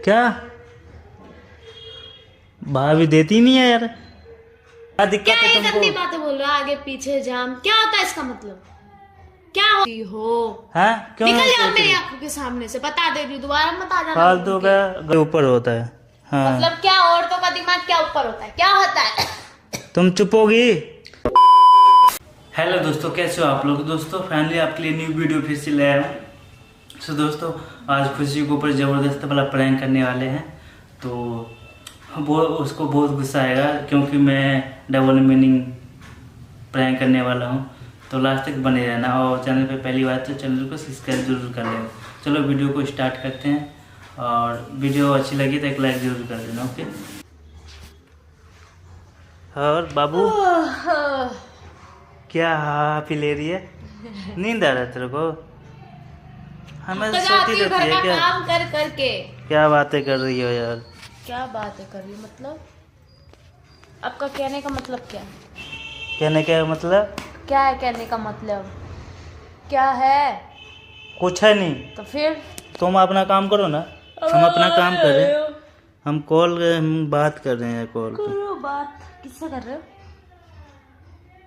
क्या भाभी देती नहीं है यार? क्या दिक्कत क्या है ये तुमको? गंदी बातें बोल रहे हो? आगे पीछे जाम क्या होता है इसका मतलब? क्या हो? हाँ क्यों निकल नहीं जाओ सोच मेरी रही? आंखों के सामने से, बता दे रही हूँ, दोबारा मत आ जाना। फालतू बोल के। का ऊपर होता है। हाँ मतलब क्या औरतों का दिमाग क्या ऊपर होता है? क्या होता है? तुम चुप होगी। हेलो दोस्तों, कैसे हो आप लोग? दोस्तों फाइनली आपके लिए न्यू वीडियो फिर से लाया हूँ। सो दोस्तों आज खुशी के ऊपर ज़बरदस्त वाला प्रैंक करने वाले हैं। तो वो उसको बहुत गुस्सा आएगा क्योंकि मैं डबल मीनिंग प्रैंक करने वाला हूँ। तो लास्ट तक बने रहना, और चैनल पे पहली बार तो चैनल को सब्सक्राइब जरूर कर लेना। चलो वीडियो को स्टार्ट करते हैं, और वीडियो अच्छी लगी तो एक लाइक जरूर कर देना। ओके। और बाबू क्या पी ले रही है? नींद आ रहा है तेरे को? हमें तो सोती जाती हूँ रहती घर है का क्या? काम कर करके। क्या बातें कर रही हो यार? क्या बातें कर रही हो मतलब? आपका कहने का मतलब क्या है? कहने का मतलब क्या है कहने का मतलब? क्या है? कुछ है नहीं। तो फिर तुम अपना काम करो ना, हम अपना काम कर रहे हैं। हम बात कर रहे हैं कॉल पे। करो बात। किससे कर रहे हो?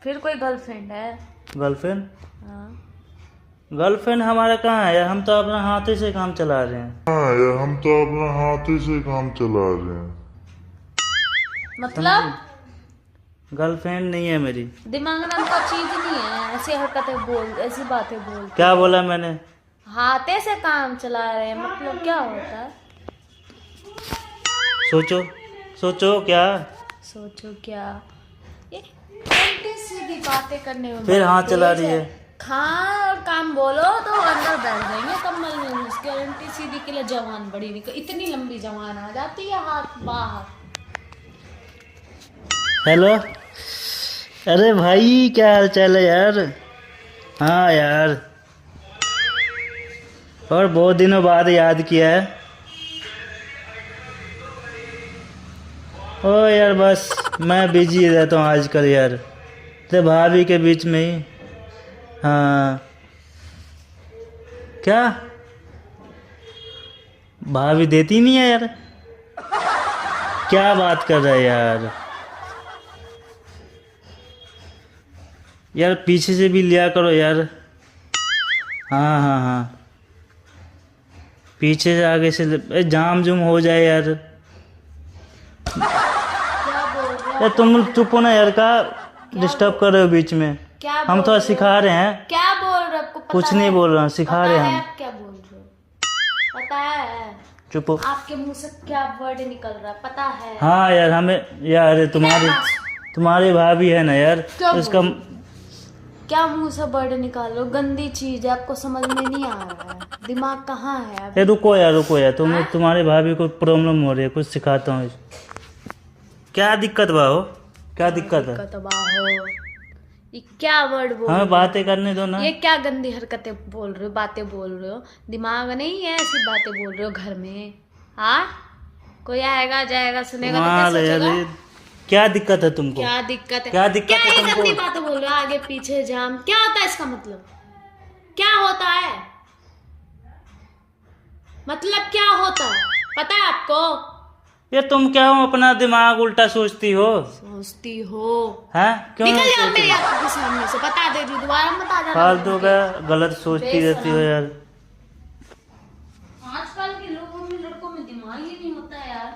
फिर कोई गर्लफ्रेंड है? गर्लफ्रेंड? हाँ। गर्लफ्रेंड हमारा कहाँ है यार? हम तो अपना हाथे से काम चला रहे हैं। हाँ यार, हम तो अपना हाथ ही से काम चला रहे हैं। मतलब गर्लफ्रेंड नहीं है मेरी। दिमाग नाम का चीज नहीं है। ऐसी हरकतें बोल, ऐसी बातें बोल। क्या बोला मैंने? हाथे से काम चला रहे हैं मतलब क्या होता है? सोचो सोचो क्या। सोचो क्या? ये उल्टी सीधी बातें करने में फिर बड़ी हाथ चला तेज रही है। खां और काम बोलो तो अंदर बैठ जाएंगे कम्बल में घुस के। उल्टी सीधी के लिए जवान बड़ी निकल, इतनी लंबी जवान आ जाती है हाथ बाहर। हेलो, अरे भाई क्या हाल चाल है यार? हाँ यार, और बहुत दिनों बाद याद किया है। ओ यार बस मैं बिजी रहता हूँ आजकल यार, तो भाभी के बीच में ही। हाँ क्या भाभी देती नहीं है यार? क्या बात कर रहा है यार? यार पीछे से भी लिया करो यार। हाँ हाँ हाँ, पीछे से आगे से जाम जुम हो जाए यार। क्या बोल रहे हो? यार तुम चुप हो ना यार, का डिस्टर्ब कर रहे हो बीच में। क्या हम बोल थोड़ा रहे हो? सिखा रहे हैं। क्या बोल रहे हो? आपको पता कुछ है? नहीं बोल रहा हूँ, सिखा रहे पता हैं है हम। आप क्या बोल रहे हो? पता है चुप हो। आपके मुंह से क्या वर्ड निकल रहा है? पता है? हाँ यार हमें यार, तुम्हारी भाभी है ना यार, क्या उसका क्या मुंह से वर्ड निकाल रहे हो? गंदी चीज है, आपको समझ में नहीं आ रहा है। दिमाग कहाँ है अभी? रुको यार, तुम्हारी भाभी को प्रॉब्लम हो रही है, कुछ सिखाता हूँ। क्या दिक्कत बा हो? क्या दिक्कत है? हो ये क्या वर्ड बोल हमें रहे हो? बातें करने दो ना। ये क्या गंदी हरकतें बोल रहे हो, बातें बोल रहे हो? दिमाग नहीं है, ऐसी बातें बोल रहे हो घर में? हाँ, कोई आएगा जाएगा सुनेगा तो क्या कमाल है यार, सोचेगा? ये क्या दिक्कत है तुमको? क्या दिक्कत है? क्या दिक्कत क्या है ये तुमको? गंदी बातें बोल रहे हो? आगे पीछे जाम क्या होता है इसका मतलब? क्या होता है? मतलब क्या होता है पता है आपको? ये तुम क्या हो, अपना दिमाग उल्टा सोचती हो? सोचती हो? हैं क्यों निकल नहीं जाओ सोचती? मेरी आंखों के सामने से, बता दे रही हूँ, दोबारा मत आ जाना। फालतू का गलत सोचती रहती हो यार। आजकल के लोगों में, लड़कों में दिमाग ही नहीं होता है यार।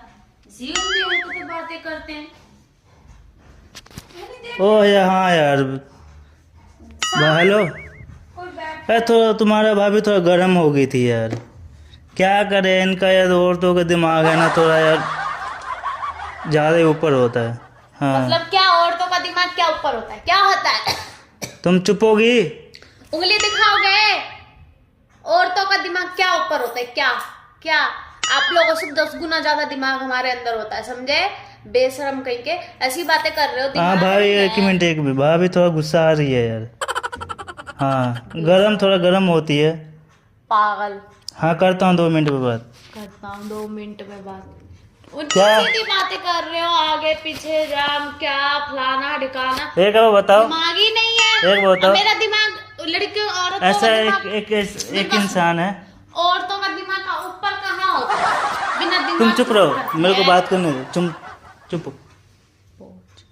इसी गंदी हरकतें बातें करते हैं। ओह यार हाँ यार, हेलो। कोई बैठ यार थोड़ा तुम्हारा भाभी थोड़ा गर्म हो गई थी यार। क्या करे इनका यार, औरतों का दिमाग है ना थोड़ा यार ज़्यादा ही ऊपर होता है। हाँ मतलब क्या औरतों का दिमाग क्या ऊपर होता है? क्या होता है? तुम चुप होगी। उंगली दिखाओगे? औरतों का दिमाग क्या ऊपर होता है? क्या क्या आप लोगों से 10 गुना ज्यादा दिमाग हमारे अंदर होता है, समझे? बेशरम कहीं के ऐसी बातें कर रहे हो। हाँ दिमाग भाई नहीं एक है। मिनट, एक मिनट, भाभी थोड़ा गुस्सा आ रही है यार। हाँ थोड़ा गर्म होती है। पागल। हाँ करता हूँ 2 मिनट में बात। करता हूँ 2 मिनट में बात। क्या? सीधी बातें कर रहे हो, आगे पीछे जाम क्या फलाना ढिकाना। एक बार बताओ। दिमाग ही नहीं है। एक बताओ। मेरा दिमाग लड़कियों औरतों ऐसा का दिमाग, एक इंसान है। औरतों का दिमाग का ऊपर कहाँ होता है? बिना तुम चुप रहो, मेरे को बात करने दो। तुम चुप,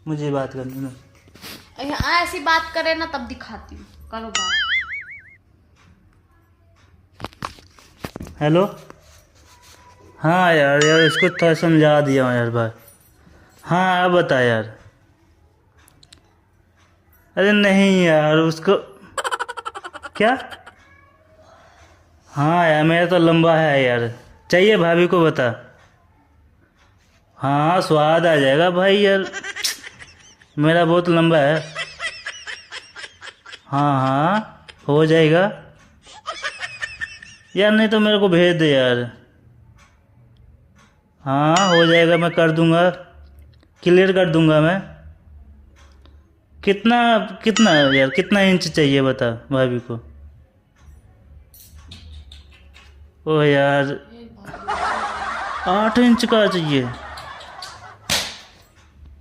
मुझे बात करने दो। ऐसी बात करे ना तब दिखाती हूँ, करो बात। हेलो, हाँ यार इसको थोड़ा समझा दिया हूँ यार भाई। हाँ अब बता यार। अरे नहीं यार उसको क्या। हाँ यार मेरा तो लंबा है यार, चाहिए भाभी को बता। हाँ स्वाद आ जाएगा भाई यार, मेरा बहुत लंबा है। हाँ हाँ हो जाएगा यार, नहीं तो मेरे को भेज दे यार। हाँ हो जाएगा, मैं कर दूंगा, क्लियर कर दूंगा मैं। कितना कितना यार, कितना इंच चाहिए बता भाभी को। ओ यार 8 इंच का चाहिए।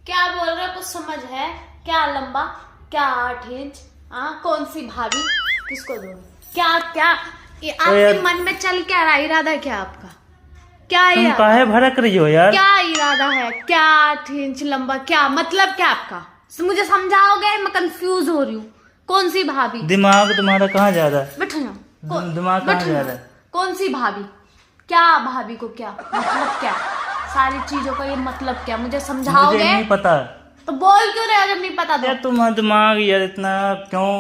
क्या बोल रहे हो, कुछ समझ है क्या? लंबा क्या 8 इंच? कौन सी भाभी, किसको दो? क्या क्या ये आपके मन में चल क्या रहा? इरादा है क्या आपका? क्या तुम इरादा? काहे भड़क रही हो यार? क्या इरादा है? क्या 8 इंच लंबा, क्या मतलब क्या आपका? मुझे समझाओगे? मैं कंफ्यूज हो रही हूँ। कौन सी भाभी? दिमाग तुम्हारा कहाँ जा रहा है? बैठो ना। दिमाग कहाँ बैठो जा ना। रहा है? कौन सी भाभी? क्या भाभी को क्या मतलब, क्या सारी चीजों का ये मतलब क्या? मुझे मुझे समझाओगे? नहीं पता। तो बोल क्यों रहे हो जब नहीं पता? यार तो तुम्हारा दिमाग यार इतना क्यों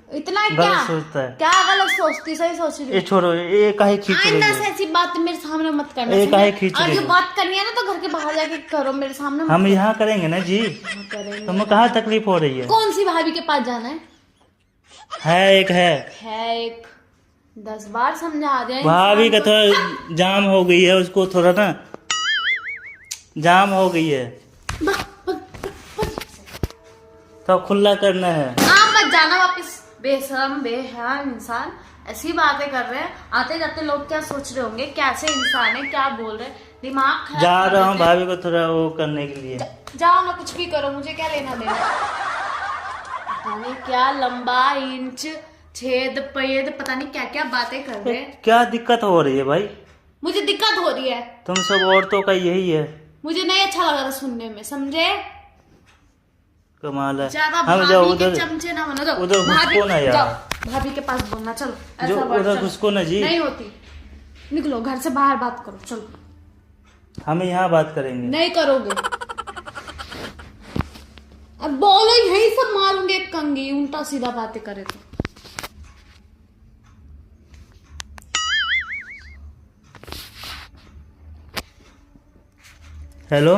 इतना गलत क्या सोचता है? क्या गलत सोचती? सही सोच रही ये हूँ। छोड़ो, ये काहे खींच रही आइंदा हो? से ऐसी बात मेरे सामने मत करना, ये समझे? काहे खींच और रही जो हो? बात करनी है ना तो घर के बाहर जाके करो, मेरे सामने मत हम यहाँ करेंगे ना जी। करेंगे। तुम्हें कहाँ तकलीफ हो रही है? कौन सी भाभी के पास जाना है? एक है एक 10 बार समझा दे। भाभी का थोड़ा जाम हो गई है, उसको थोड़ा ना जाम हो गई है तो खुला करना है। मत जाना वापस, बेशरम बेहयान इंसान। ऐसी बातें कर रहे हैं, आते जाते लोग क्या सोच रहे होंगे, कैसे इंसान है, क्या बोल रहे हैं, दिमाग खराब जा कर रहा हूँ देते हैं। भाभी को थोड़ा वो करने के लिए। जाओ ना, कुछ भी करो, मुझे क्या लेना देना। पता नहीं क्या लंबा इंच छेद पेद, पता नहीं क्या क्या बातें कर रहे हैं। क्या दिक्कत हो रही है भाई? मुझे दिक्कत हो रही है, तुम सब औरतों का यही है। मुझे नहीं अच्छा लग रहा सुनने में, समझे? कमाल है। ज्यादा हम भाभी जाओ के उधर, चमचे ना बनो। जाओ उधर भाभी, घुसको ना यार। जाओ भाभी के पास बोलना, चलो जो ऐसा बात उधर चलो। घुसको ना जी। नहीं होती, निकलो घर से बाहर, बात करो, चलो। हम यहाँ बात करेंगे। नहीं करोगे, अब बोलो यही सब मारूंगे एक कंगी, उल्टा सीधा बातें करे तो। हेलो,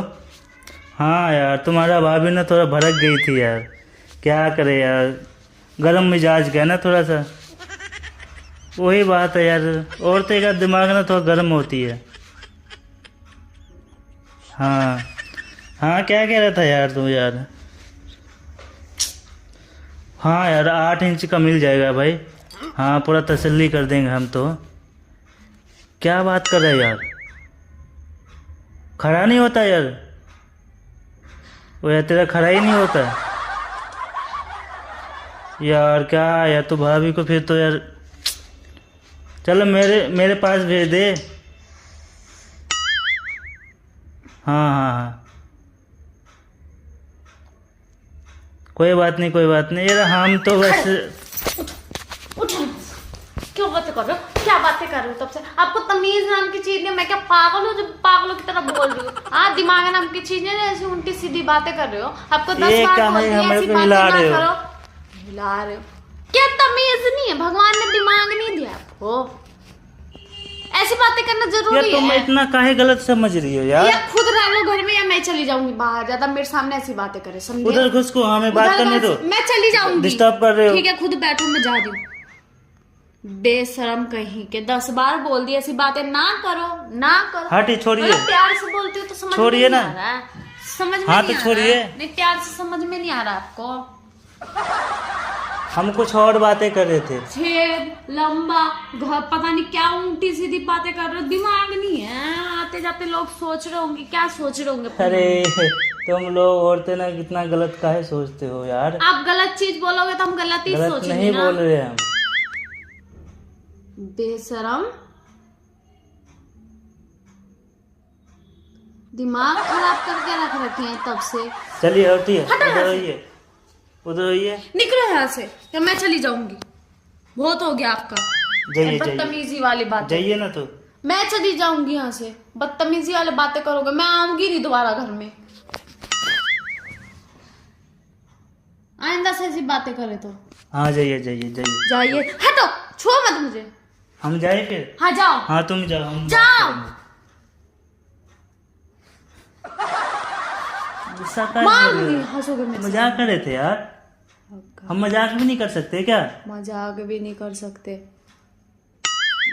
हाँ यार तुम्हारा भाभी ना थोड़ा भड़क गई थी यार, क्या करे यार, गरम मिजाज का ना थोड़ा सा, वही बात है यार, औरतें का दिमाग ना थोड़ा गर्म होती है। हाँ हाँ क्या कह रहा था यार तू यार? हाँ यार 8 इंच का मिल जाएगा भाई। हाँ पूरा तसल्ली कर देंगे हम तो। क्या बात कर रहा है यार? खड़ा नहीं होता यार? वो यार तेरा खड़ा ही नहीं होता यार। क्या यार, तो भाभी को फिर तो यार चलो मेरे पास भेज दे। हाँ हाँ हाँ कोई बात नहीं, कोई बात नहीं यार, हम तो बस। उठो, क्यों बातें कर रहे हो? क्या बातें कर रहे हो तब से? आपको तमीज नाम की चीज नहीं, मैं क्या पागल हूँ जो पागलों की तरह बोल रही हूँ? दिमाग नाम की चीज नहीं, ऐसी उल्टी सीधी बातें कर रहे हो। आपको 10 ये बार क्या बोल है, दिया, हमारे ऐसी को बातें हिला ना रहे हो। करो। हिला रहे हो क्या? तमीज नहीं है, भगवान ने दिमाग नहीं दिया आपको, ऐसी बातें करना यार जरूरी तुम है। इतना काहे गलत समझ रही हो यार? या खुद रह लो घर में, या मैं चली जाऊंगी बाहर, ज्यादा मेरे सामने ऐसी बातें करे, समझे? उधर घुस को, हमें बात उधर करने बस- दो। मैं चली जाऊंगी। डिस्टर्ब कर रहे हो। ठीक है, खुद बैठो, मैं जा रही हूँ। बेशरम कहीं के, 10 बार बोल दी ऐसी बातें ना करो, ना करो। हटे, छोड़िए। मतलब प्यार से बोलती हूँ तो समझ में छोड़िए नहीं ना। आ रहा है। समझ में हाँ, नहीं तो आ छोड़िए। रहा है। नहीं, प्यार से समझ में नहीं आ रहा आपको। हम कुछ और बातें कर रहे थे। छेद लंबा घर, पता नहीं क्या उल्टी सीधी बातें कर रहे हो, दिमाग नहीं है। आते जाते लोग सोच रहे होंगे, क्या सोच रहे होंगे? अरे तुम लोग औरतें ना कितना गलत काहे सोचते हो यार? आप गलत चीज बोलोगे तो हम गलत ही गलत सोचेंगे नहीं ना। बोल रहे हम। बेशरम। दिमाग खराब करके रख रखे हैं तब से। चलिए हटिए, हटो उधर यहाँ से। होइए, उधर होइए। निकलो यहाँ से या मैं चली जाऊंगी। बहुत हो गया आपका जाइए बदतमीजी वाली बात। जाइए ना तो। मैं चली जाऊंगी यहाँ से। बदतमीजी वाली बातें करोगे, मैं आऊंगी नहीं दोबारा घर में। आइंदा से ऐसी बातें करे तो। हाँ जाइए जाइए जाइए। जाइए, हटो, छुओ मत मुझे। हम जाए फिर? हाँ जाओ। हाँ तुम जाओ, हम जाओ। गुस्सा कर मार रहे हो? दूंगी, हंसोगे मेरे से। मजाक कर रहे थे यार, हम मजाक भी नहीं कर सकते क्या? मजाक भी नहीं कर सकते।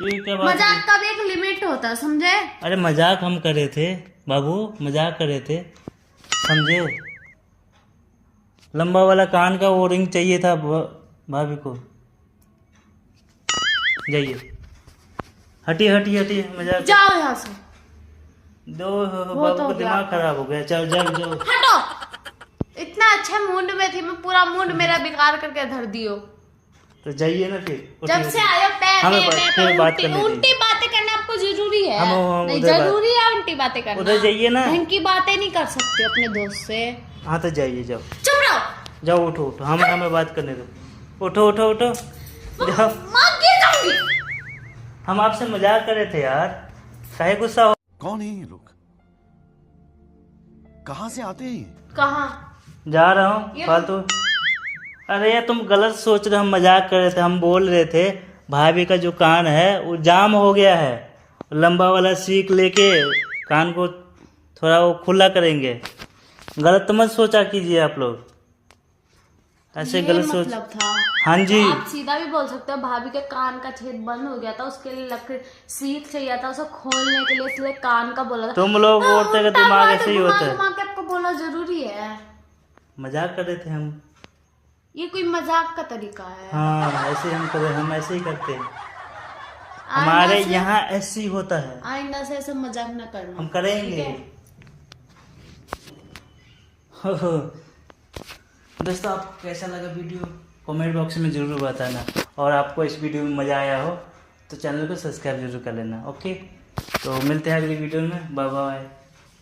ये क्या बात मजाक है? का भी एक लिमिट होता है, समझे? अरे मजाक हम कर रहे थे बाबू, मजाक कर रहे थे, समझे? लंबा वाला कान का वो रिंग चाहिए था भाभी को। जाइए, हटिए हटिए हटिए, मजाक जाओ यहाँ से। दो बहुत बाबू हो को गया दिमाग आपका। खराब हो गया। चल जाओ जाओ। हटो। इतना अच्छा मूड में थी मैं, पूरा मूड मेरा बेकार करके धर दियो। तो जाइए ना फिर। जब उठिए, से आयो हमें फिर बात करने दीजिए। उल्टी बातें करना आपको जरूरी है? हम नहीं उधर जरूरी है उल्टी बातें करना। उधर जाइए ना। ढंग की बातें नहीं कर सकते अपने दोस्त से। हाँ तो जाइए, जाओ चुप रहो। जाओ, उठो उठो, हमें बात करने दो। उठो उठो उठो, जाओ। मार गिर जाऊंगी। हम आपसे मजाक कर रहे थे यार, काहे गुस्सा हो? कौन है ये लोग? कहाँ से आते हैं ये? कहाँ? जा रहा हूँ ये- फालतू। अरे यार तुम गलत सोच रहे, हम मजाक कर रहे थे, हम बोल रहे थे भाभी का जो कान है वो जाम हो गया है, लंबा वाला सीख लेके कान को थोड़ा वो खुला करेंगे। गलत मत सोचा कीजिए आप लोग, ऐसे ये गलत सोच। मतलब था। हाँ जी, आप सीधा भी बोल सकते हो, भाभी के कान का छेद बंद हो गया था, उसके लिए लकड़ी सीख चाहिए था उसे खोलने के लिए, इसलिए कान का बोला था। तुम लोग औरतें का दिमाग ऐसे ही होता है। घुमा के आपको बोलना जरूरी है? मजाक कर रहे थे हम। ये कोई मजाक का तरीका है? हाँ ऐसे हम कर, हम ऐसे ही करते हैं, आइंदा हमारे से- यहाँ ऐसे ही होता है, आइंदा से ऐसे मजाक न करना। हम करेंगे। ठीक दोस्तों आपको कैसा लगा वीडियो कमेंट बॉक्स में जरूर बताना, और आपको इस वीडियो में मज़ा आया हो तो चैनल को सब्सक्राइब जरूर कर लेना। ओके, तो मिलते हैं अगली वीडियो में। Bye bye.